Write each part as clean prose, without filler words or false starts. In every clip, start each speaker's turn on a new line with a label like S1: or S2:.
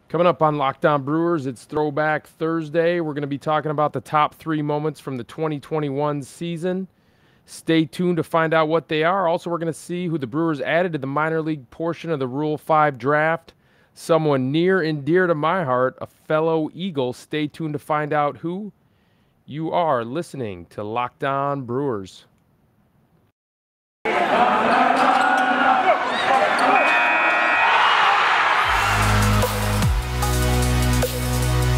S1: Coming up on Locked On Brewers, it's Throwback Thursday. We're going to be talking about the top 3 moments from the 2021 season. Stay tuned to find out what they are. Also, we're going to see who the Brewers added to the minor league portion of the Rule 5 draft. Someone near and dear to my heart, a fellow Eagle. Stay tuned to find out who. You are listening to Locked On Brewers.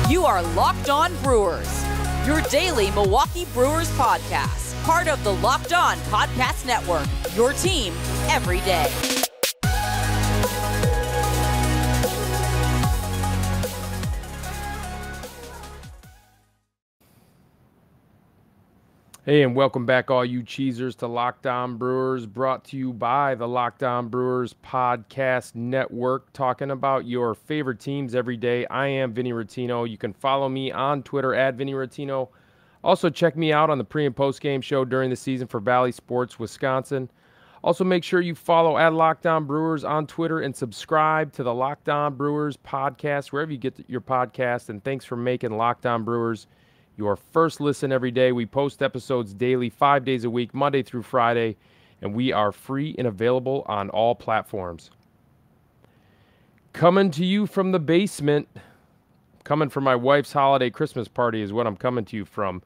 S2: You are Locked On Brewers, your daily Milwaukee Brewers podcast, part of the Locked On Podcast Network, your team every day.
S1: Hey, and welcome back, all you cheesers, to Locked On Brewers, brought to you by the Locked On Brewers Podcast Network, talking about your favorite teams every day. I am Vinny Rottino. You can follow me on Twitter at Vinny Rottino. Also, check me out on the pre- and post-game show during the season for Valley Sports Wisconsin. Also, make sure you follow at Locked On Brewers on Twitter and subscribe to the Locked On Brewers podcast, wherever you get your podcast. And thanks for making Locked On Brewers your first listen every day. We post episodes daily, 5 days a week, Monday through Friday, and we are free and available on all platforms. Coming to you from the basement, coming from my wife's holiday Christmas party is what I'm coming to you from.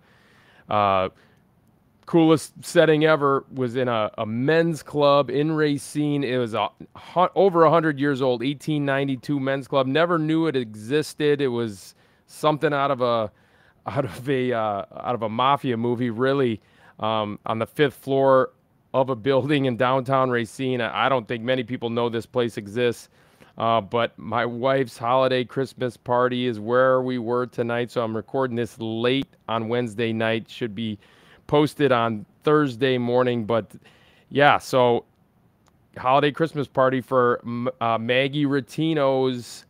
S1: Coolest setting ever was in a men's club in Racine. It was over 100 years old, 1892 men's club. Never knew it existed. It was something out of a mafia movie, really, on the 5th floor of a building in downtown Racine. I don't think many people know this place exists, but my wife's holiday Christmas party is where we were tonight, so I'm recording this late on Wednesday night. Should be posted on Thursday morning, but yeah, so holiday Christmas party for Maggie Rottino's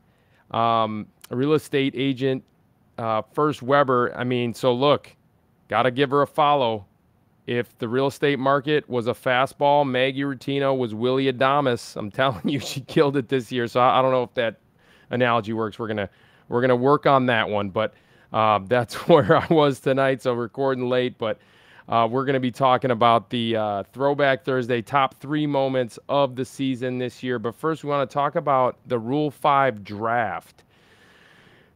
S1: real estate agent, First Weber. I mean, so look, got to give her a follow. If the real estate market was a fastball, Maggie Rottino was Willie Adames. I'm telling you, she killed it this year. So I don't know if that analogy works. We're gonna work on that one. But that's where I was tonight. So recording late, but we're gonna be talking about the Throwback Thursday top 3 moments of the season this year. But first, we want to talk about the Rule 5 draft.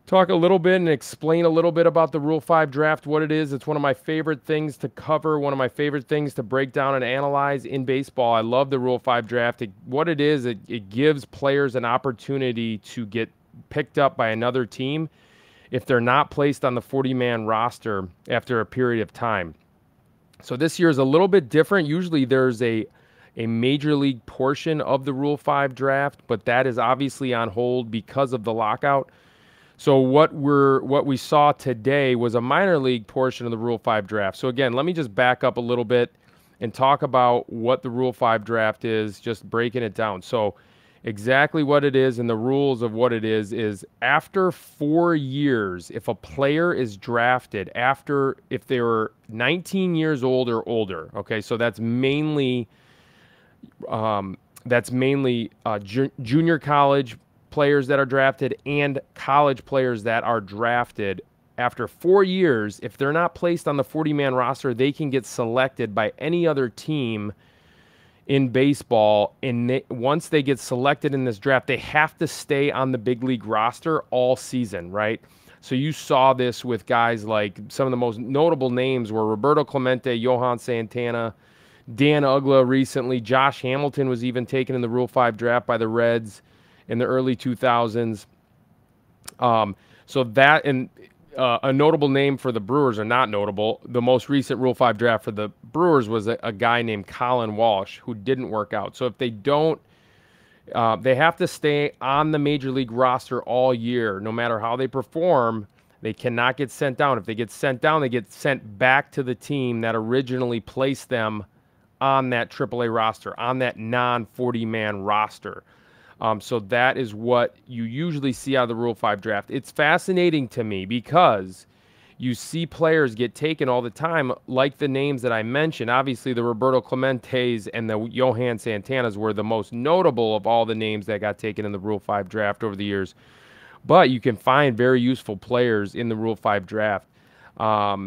S1: Talk a little bit and explain a little bit about the Rule 5 draft, what it is. It's one of my favorite things to cover, one of my favorite things to break down and analyze in baseball. I love the Rule 5 draft. What it is, it gives players an opportunity to get picked up by another team if they're not placed on the 40-man roster after a period of time. So this year is a little bit different. Usually there's a major league portion of the Rule 5 draft, but that is obviously on hold because of the lockout. So what we saw today was a minor league portion of the Rule 5 draft. So again, let me just back up a little bit and talk about what the Rule 5 draft is, just breaking it down. So exactly what it is and the rules of what it is after 4 years, if a player is drafted if they were 19 years old or older, okay, so that's mainly junior college players that are drafted and college players that are drafted. After 4 years, if they're not placed on the 40-man roster, they can get selected by any other team in baseball. And once they get selected in this draft, they have to stay on the big league roster all season, right? So you saw this with guys like some of the most notable names were Roberto Clemente, Johan Santana, Dan Uggla recently. Josh Hamilton was even taken in the Rule 5 draft by the Reds in the early 2000s. So that, and a notable name for the Brewers, or not notable, the most recent Rule 5 draft for the Brewers was a guy named Colin Walsh, who didn't work out. So if they don't, they have to stay on the major league roster all year. No matter how they perform, they cannot get sent down. If they get sent down, they get sent back to the team that originally placed them on that AAA roster, on that non-40-man roster. So that is what you usually see out of the Rule 5 draft. It's fascinating to me because you see players get taken all the time, like the names that I mentioned. Obviously, the Roberto Clementes and the Johan Santanas were the most notable of all the names that got taken in the Rule 5 draft over the years. But you can find very useful players in the Rule 5 draft. A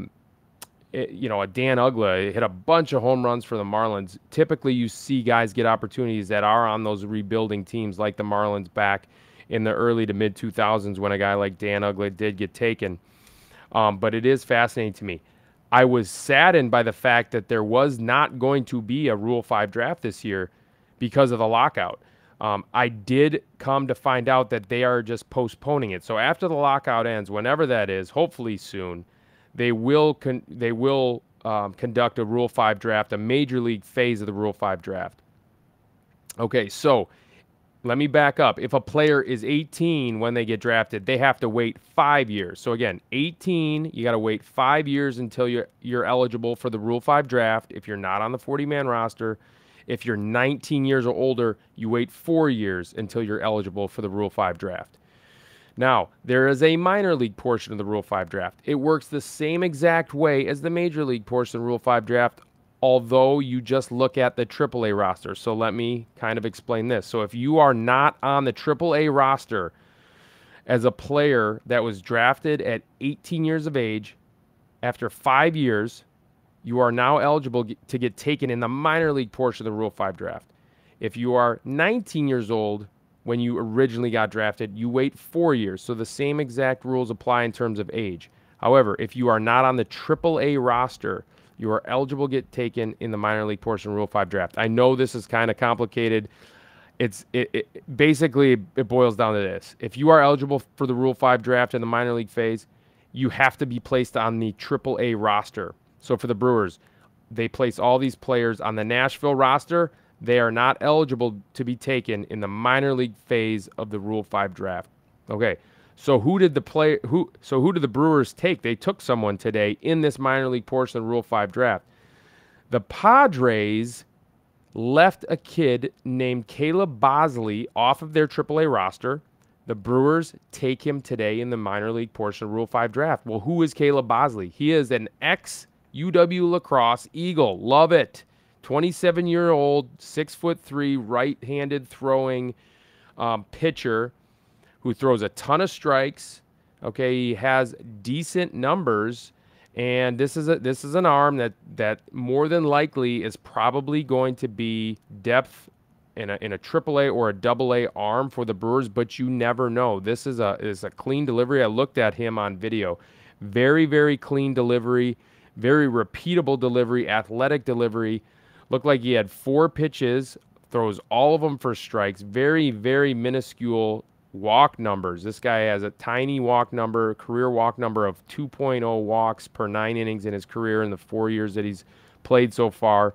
S1: Dan Uggla hit a bunch of home runs for the Marlins. Typically, you see guys get opportunities that are on those rebuilding teams like the Marlins back in the early to mid 2000s when a guy like Dan Uggla did get taken. But it is fascinating to me. I was saddened by the fact that there was not going to be a Rule 5 draft this year because of the lockout. I did come to find out that they are just postponing it. So after the lockout ends, whenever that is, hopefully soon, they will conduct a Rule 5 draft, a major league phase of the Rule 5 draft. Okay, so let me back up. If a player is 18 when they get drafted, they have to wait 5 years. So again, 18, you got to wait 5 years until you're eligible for the Rule 5 draft if you're not on the 40-man roster. If you're 19 years or older, you wait 4 years until you're eligible for the Rule 5 draft. Now, there is a minor league portion of the Rule 5 draft. It works the same exact way as the major league portion of the Rule 5 draft, although you just look at the AAA roster. So let me kind of explain this. So if you are not on the AAA roster as a player that was drafted at 18 years of age, after 5 years, you are now eligible to get taken in the minor league portion of the Rule 5 draft. If you are 19 years old when you originally got drafted, you wait 4 years. So the same exact rules apply in terms of age. However, if you are not on the AAA roster, you are eligible to get taken in the minor league portion of Rule 5 draft. I know this is kind of complicated. Basically, it boils down to this. If you are eligible for the Rule 5 draft in the minor league phase, you have to be placed on the AAA roster. So for the Brewers, they place all these players on the Nashville roster. They are not eligible to be taken in the minor league phase of the Rule 5 draft. Okay, so who did the Brewers take? They took someone today in this minor league portion of the Rule 5 draft. The Padres left a kid named Caleb Bosley off of their AAA roster. The Brewers take him today in the minor league portion of Rule 5 draft. Well, who is Caleb Bosley? He is an ex-UW Lacrosse Eagle. Love it. 27-year-old, 6'3", right-handed throwing pitcher who throws a ton of strikes. Okay, he has decent numbers, and this is an arm that more than likely is probably going to be depth in a AAA or a AA arm for the Brewers, but you never know. This is a clean delivery. I looked at him on video. Very, very clean delivery, very repeatable delivery, athletic delivery. Looked like he had 4 pitches, throws all of them for strikes. Very, very minuscule walk numbers. This guy has a tiny walk number, career walk number of 2.0 walks per 9 innings in his career in the 4 years that he's played so far.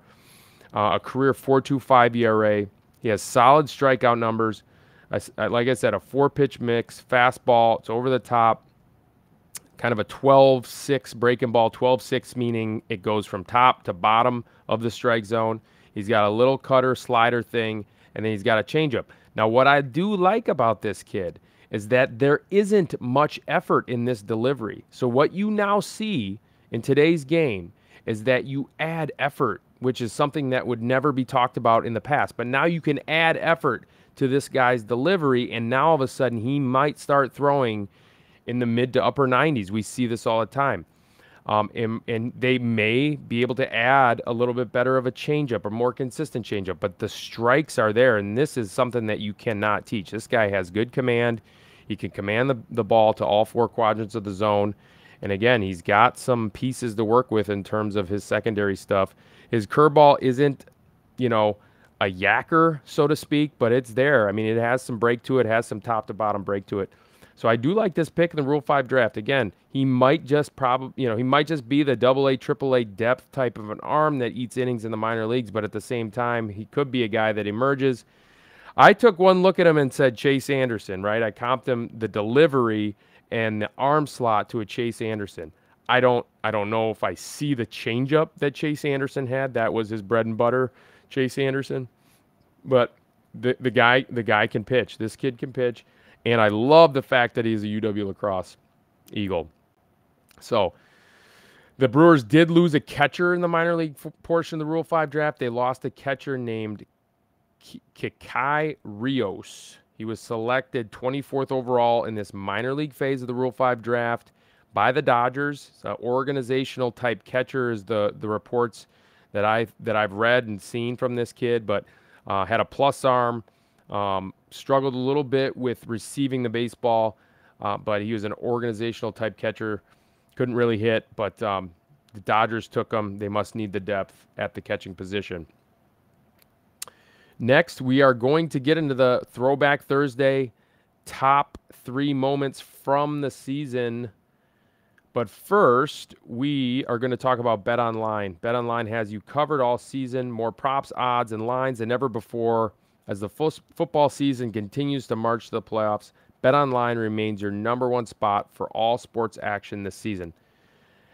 S1: A career 4.25 ERA. He has solid strikeout numbers. Like I said, a 4-pitch mix, fastball. It's over the top. Kind of a 12-6 breaking ball. 12-6 meaning it goes from top to bottom of the strike zone. He's got a little cutter slider thing, and then he's got a changeup. Now, what I do like about this kid is that there isn't much effort in this delivery. So what you now see in today's game is that you add effort, which is something that would never be talked about in the past. But now you can add effort to this guy's delivery, and now all of a sudden he might start throwing in the mid to upper 90s. We see this all the time. And they may be able to add a little bit better of a changeup, a more consistent changeup, but the strikes are there, and this is something that you cannot teach. This guy has good command. He can command the ball to all 4 quadrants of the zone. And again, he's got some pieces to work with in terms of his secondary stuff. His curveball isn't, a yacker, so to speak, but it's there. I mean, it has some break to it, has some top to bottom break to it. So I do like this pick in the Rule 5 draft. Again, he might just he might just be the AA, AAA depth type of an arm that eats innings in the minor leagues, but at the same time, he could be a guy that emerges. I took one look at him and said Chase Anderson, right? I comped him the delivery and the arm slot to a Chase Anderson. I don't know if I see the changeup that Chase Anderson had. That was his bread and butter, Chase Anderson. But the guy can pitch. This kid can pitch. And I love the fact that he's a UW Lacrosse Eagle. So the Brewers did lose a catcher in the minor league portion of the Rule 5 draft. They lost a catcher named Kikai Rios. He was selected 24th overall in this minor league phase of the Rule 5 draft by the Dodgers. Organizational type catcher is the reports that I've read and seen from this kid, but had a plus arm, struggled a little bit with receiving the baseball, but he was an organizational type catcher. Couldn't really hit, but the Dodgers took him. They must need the depth at the catching position. Next, we are going to get into the Throwback Thursday top 3 moments from the season. But first, we are going to talk about BetOnline. BetOnline has you covered all season, more props, odds, and lines than ever before. As the football season continues to march to the playoffs, BetOnline remains your #1 spot for all sports action this season.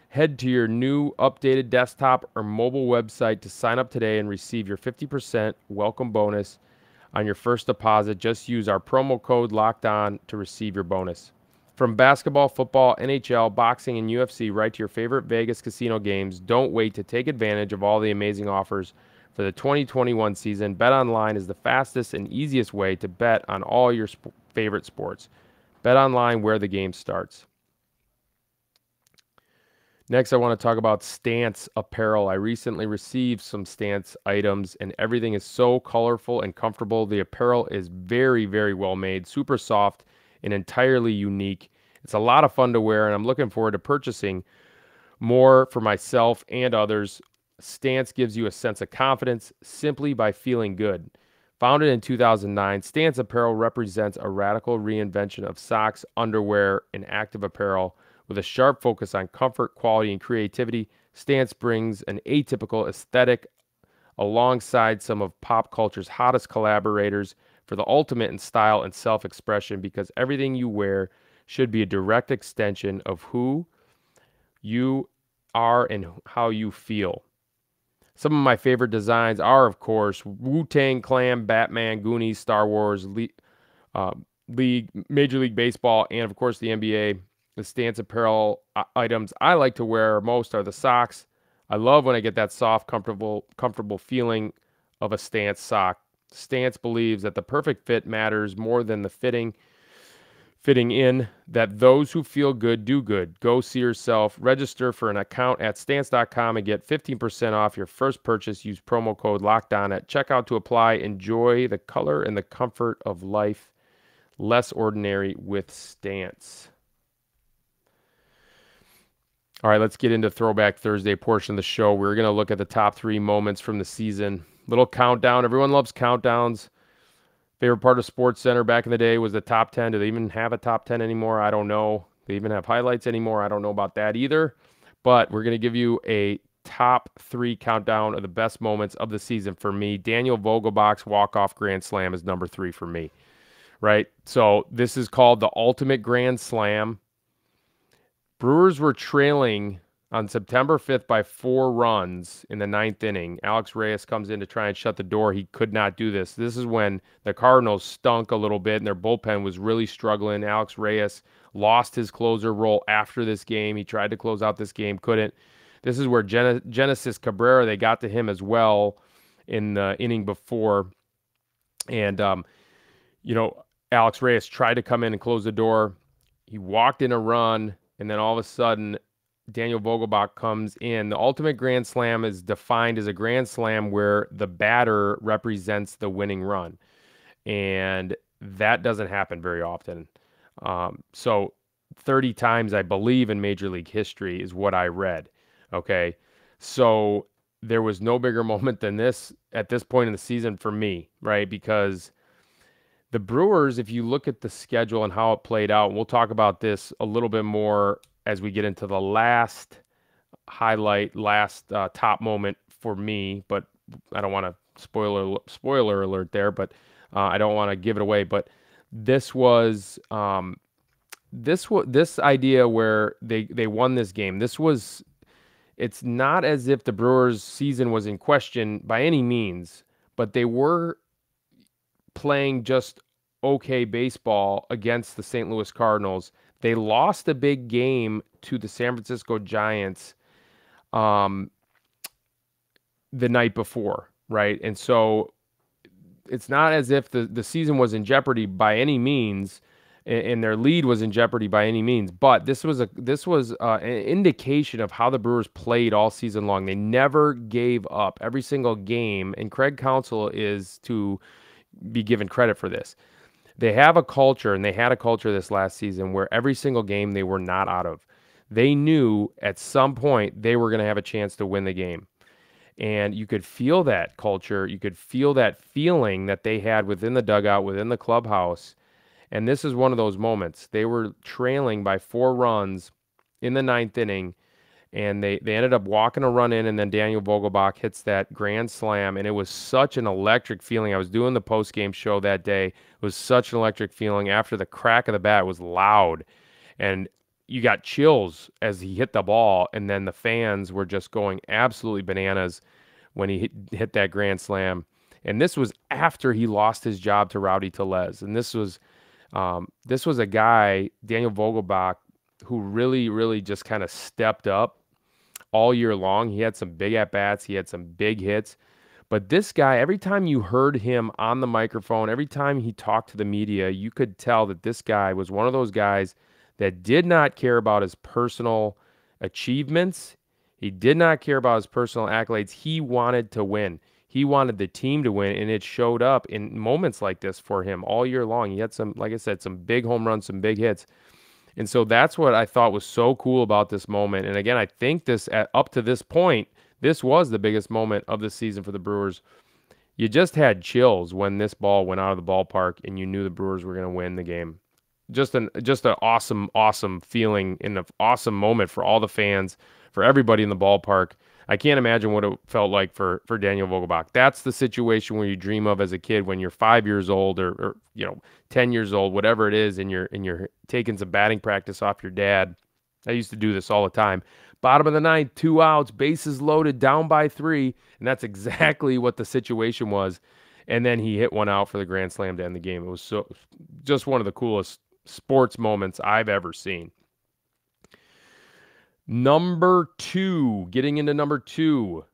S1: Head to your new updated desktop or mobile website to sign up today and receive your 50% welcome bonus on your first deposit. Just use our promo code LOCKEDON to receive your bonus. From basketball, football, NHL, boxing, and UFC, right to your favorite Vegas casino games, don't wait to take advantage of all the amazing offers for the 2021 season. BetOnline is the fastest and easiest way to bet on all your favorite sports. BetOnline, where the game starts. Next, I want to talk about Stance Apparel. I recently received some Stance items, and everything is so colorful and comfortable. The apparel is very, very well made, super soft, and entirely unique. It's a lot of fun to wear, and I'm looking forward to purchasing more for myself and others. Stance gives you a sense of confidence simply by feeling good. Founded in 2009, Stance Apparel represents a radical reinvention of socks, underwear, and active apparel. With a sharp focus on comfort, quality, and creativity, Stance brings an atypical aesthetic alongside some of pop culture's hottest collaborators for the ultimate in style and self-expression, because everything you wear should be a direct extension of who you are and how you feel. Some of my favorite designs are, of course, Wu-Tang Clan, Batman, Goonies, Star Wars, League, Major League Baseball, and, of course, the NBA. The Stance Apparel items I like to wear most are the socks. I love when I get that soft, comfortable feeling of a Stance sock. Stance believes that the perfect fit matters more than the fitting in, that those who feel good do good. Go see yourself. Register for an account at stance.com and get 15% off your first purchase. Use promo code LOCKEDON at checkout to apply. Enjoy the color and the comfort of life. Less ordinary with Stance. All right, let's get into Throwback Thursday portion of the show. We're going to look at the top 3 moments from the season. Little countdown. Everyone loves countdowns. Favorite part of Sports Center back in the day was the top 10. Do they even have a top 10 anymore? I don't know. They even have highlights anymore? I don't know about that either. But we're going to give you a top 3 countdown of the best moments of the season for me. Daniel Vogelbach's walk-off grand slam is number 3 for me, right? So this is called the Ultimate Grand Slam. Brewers were trailing on September 5th by 4 runs in the 9th inning. Alex Reyes comes in to try and shut the door. He could not do this. This is when the Cardinals stunk a little bit and their bullpen was really struggling. Alex Reyes lost his closer role after this game. He tried to close out this game, couldn't. This is where Genesis Cabrera, they got to him as well in the inning before. And, Alex Reyes tried to come in and close the door. He walked in a run. And then all of a sudden, Daniel Vogelbach comes in. The Ultimate Grand Slam is defined as a grand slam where the batter represents the winning run. And that doesn't happen very often. So 30 times, I believe, in Major League history is what I read. Okay. So there was no bigger moment than this at this point in the season for me, right? Because the Brewers, if you look at the schedule and how it played out, and we'll talk about this a little bit more as we get into the last highlight, top moment for me, but I don't want to spoiler alert there, but I don't want to give it away. But this was this idea where they won this game. It's not as if the Brewers' season was in question by any means, but they were playing just okay baseball against the St. Louis Cardinals. They lost a big game to the San Francisco Giants the night before, right? And so it's not as if the season was in jeopardy by any means, and their lead was in jeopardy by any means. But this was an indication of how the Brewers played all season long. They never gave up every single game, and Craig Counsell is to be given credit for this. They have a culture, and they had a culture this last season where every single game they were not out of. They knew at some point they were going to have a chance to win the game. And you could feel that culture. You could feel that feeling that they had within the dugout, within the clubhouse. And this is one of those moments. They were trailing by 4 runs in the 9th inning, and they ended up walking a run in, and then Daniel Vogelbach hits that grand slam, and it was such an electric feeling. I was doing the post-game show that day. It was such an electric feeling. After the crack of the bat, it was loud, and you got chills as he hit the ball, and then the fans were just going absolutely bananas when he hit that grand slam. And this was after he lost his job to Rowdy Tellez. And this was a guy, Daniel Vogelbach, who really, really just kind of stepped up all year long. He had some big at-bats. He had some big hits. But this guy, every time you heard him on the microphone, every time he talked to the media, you could tell that this guy was one of those guys that did not care about his personal achievements. He did not care about his personal accolades. He wanted to win. He wanted the team to win, and it showed up in moments like this for him all year long. He had some, like I said, some big home runs, some big hits. And so that's what I thought was so cool about this moment. And again, I think up to this point, this was the biggest moment of the season for the Brewers. You just had chills when this ball went out of the ballpark and you knew the Brewers were going to win the game. Just an awesome, awesome feeling and an awesome moment for all the fans, for everybody in the ballpark. I can't imagine what it felt like for Daniel Vogelbach. That's the situation where you dream of as a kid when you're 5 years old or 10 years old, whatever it is, and you're taking some batting practice off your dad. I used to do this all the time. Bottom of the 9th, 2 outs, bases loaded, down by 3, and that's exactly what the situation was. And then he hit one out for the grand slam to end the game. It was just one of the coolest sports moments I've ever seen. Number 2, getting into number 2.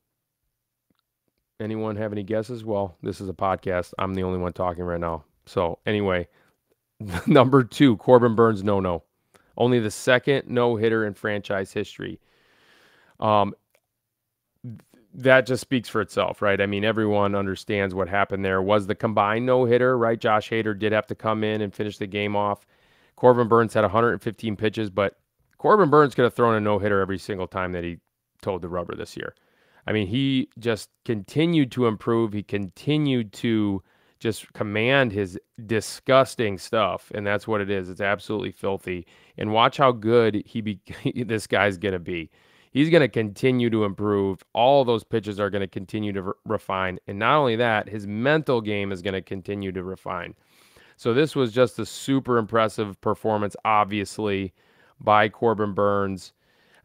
S1: Anyone have any guesses? Well, this is a podcast. I'm the only one talking right now. So anyway, number 2, Corbin Burnes no-no. Only the second no-hitter in franchise history. That just speaks for itself, right? I mean, everyone understands what happened there. Was the combined no-hitter, right? Josh Hader did have to come in and finish the game off. Corbin Burnes had 115 pitches, but Corbin Burnes could have thrown a no-hitter every single time that he towed the rubber this year. I mean, he just continued to improve. He continued to just command his disgusting stuff, and that's what it is. It's absolutely filthy. And watch how good this guy's going to be. He's going to continue to improve. All those pitches are going to continue to refine. And not only that, his mental game is going to continue to refine. So this was just a super impressive performance, obviously, by Corbin Burnes.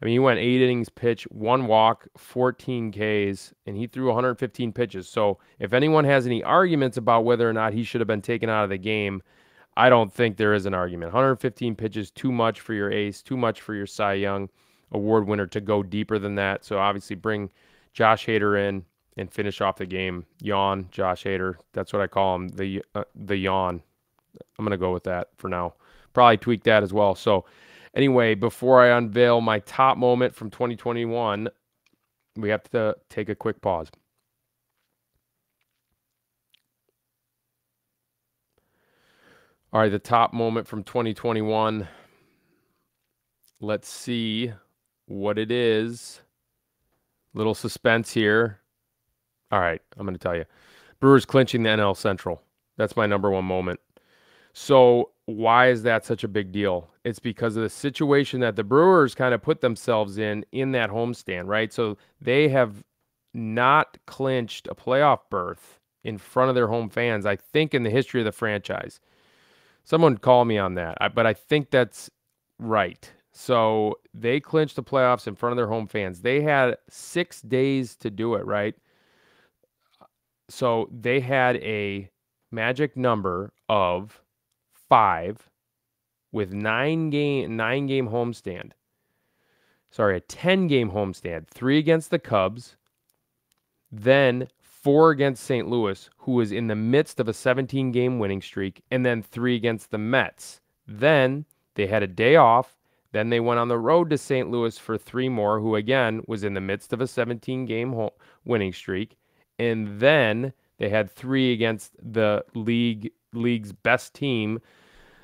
S1: I mean, he went 8 innings pitched, 1 walk, 14 Ks, and he threw 115 pitches. So if anyone has any arguments about whether or not he should have been taken out of the game, I don't think there is an argument. 115 pitches, too much for your ace, too much for your Cy Young Award winner to go deeper than that. So obviously bring Josh Hader in and finish off the game. Yawn, Josh Hader. That's what I call him, the yawn. I'm going to go with that for now. Probably tweak that as well. So anyway, before I unveil my top moment from 2021, we have to take a quick pause. All right, the top moment from 2021. Let's see what it is. Little suspense here. All right, I'm going to tell you. Brewers clinching the NL Central. That's my number 1 moment. So why is that such a big deal? It's because of the situation that the Brewers kind of put themselves in that homestand, right? So they have not clinched a playoff berth in front of their home fans, I think, in the history of the franchise. Someone call me on that, but I think that's right. So they clinched the playoffs in front of their home fans. They had 6 days to do it, right? So they had a magic number of 5 with 9-game homestand. Sorry, a 10-game homestand. 3 against the Cubs, then 4 against St. Louis, who was in the midst of a 17-game winning streak, and then 3 against the Mets. Then they had a day off. Then they went on the road to St. Louis for 3 more, who again was in the midst of a 17-game winning streak. And then they had 3 against the league's best team,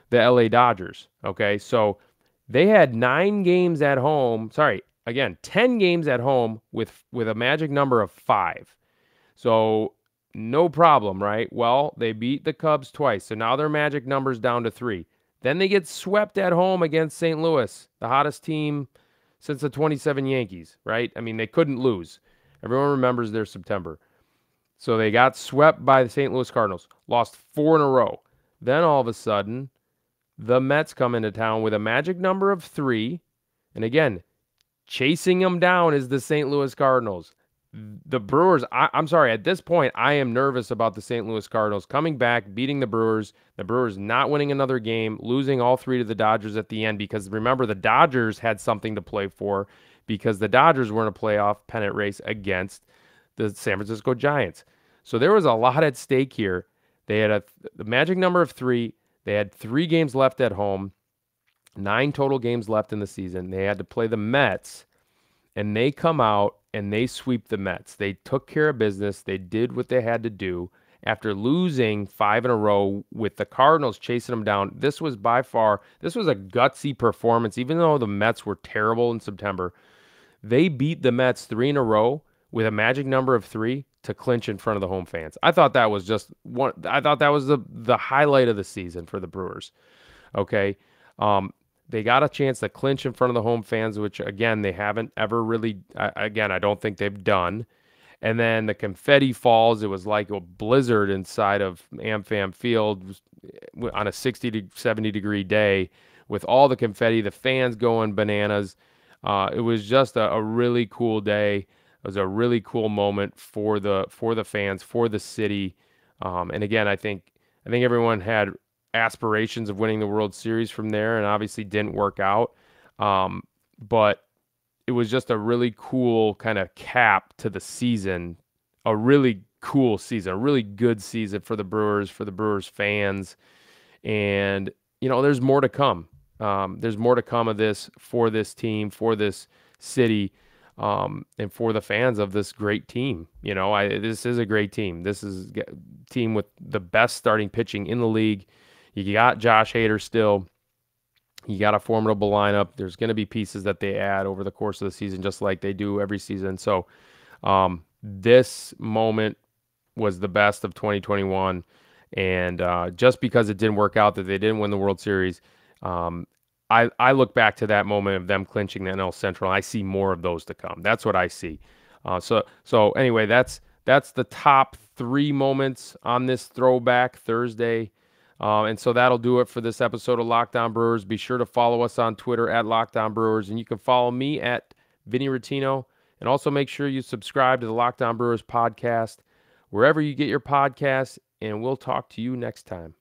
S1: the LA Dodgers. Okay, so they had 9 games at home. Sorry, again, 10 games at home with a magic number of 5. So no problem, right? Well, they beat the Cubs twice, so now their magic number's down to 3. Then they get swept at home against St. Louis, the hottest team since the 27 Yankees, right? I mean, they couldn't lose. Everyone remembers their September. So they got swept by the St. Louis Cardinals, lost 4 in a row. Then all of a sudden, the Mets come into town with a magic number of 3. And again, chasing them down is the St. Louis Cardinals. The Brewers, I'm sorry, at this point, I am nervous about the St. Louis Cardinals coming back, beating the Brewers not winning another game, losing all 3 to the Dodgers at the end, because remember, the Dodgers had something to play for because the Dodgers were in a playoff pennant race against the San Francisco Giants. So there was a lot at stake here. They had the magic number of 3. They had 3 games left at home, 9 total games left in the season. They had to play the Mets, and they come out and they sweep the Mets. They took care of business. They did what they had to do. After losing 5 in a row with the Cardinals chasing them down, this was a gutsy performance. Even though the Mets were terrible in September, they beat the Mets 3 in a row with a magic number of 3 to clinch in front of the home fans. I thought that was the highlight of the season for the Brewers. Okay. They got a chance to clinch in front of the home fans, which, again, they haven't ever really, again, I don't think they've done. And then the confetti falls. It was like a blizzard inside of AmFam Field on a 60 to 70-degree day with all the confetti, the fans going bananas. It was just a really cool day. It was a really cool moment for the fans, for the city. And again, I think everyone had aspirations of winning the World Series from there, and obviously didn't work out. But it was just a really cool kind of cap to the season, a really cool season, a really good season for the Brewers fans. And, there's more to come. There's more to come of this for this team, for this city, and for the fans of this great team. This is a great team. This is a team with the best starting pitching in the league. You got Josh Hader still. You got a formidable lineup. There's going to be pieces that they add over the course of the season, just like they do every season. So this moment was the best of 2021. And just because it didn't work out, that they didn't win the World Series, I look back to that moment of them clinching the NL Central. I see more of those to come. That's what I see. So anyway, that's the top 3 moments on this Throwback Thursday. And so that'll do it for this episode of Locked On Brewers. Be sure to follow us on Twitter at Locked On Brewers, and you can follow me at Vinny Rottino. And also make sure you subscribe to the Locked On Brewers podcast wherever you get your podcasts, and we'll talk to you next time.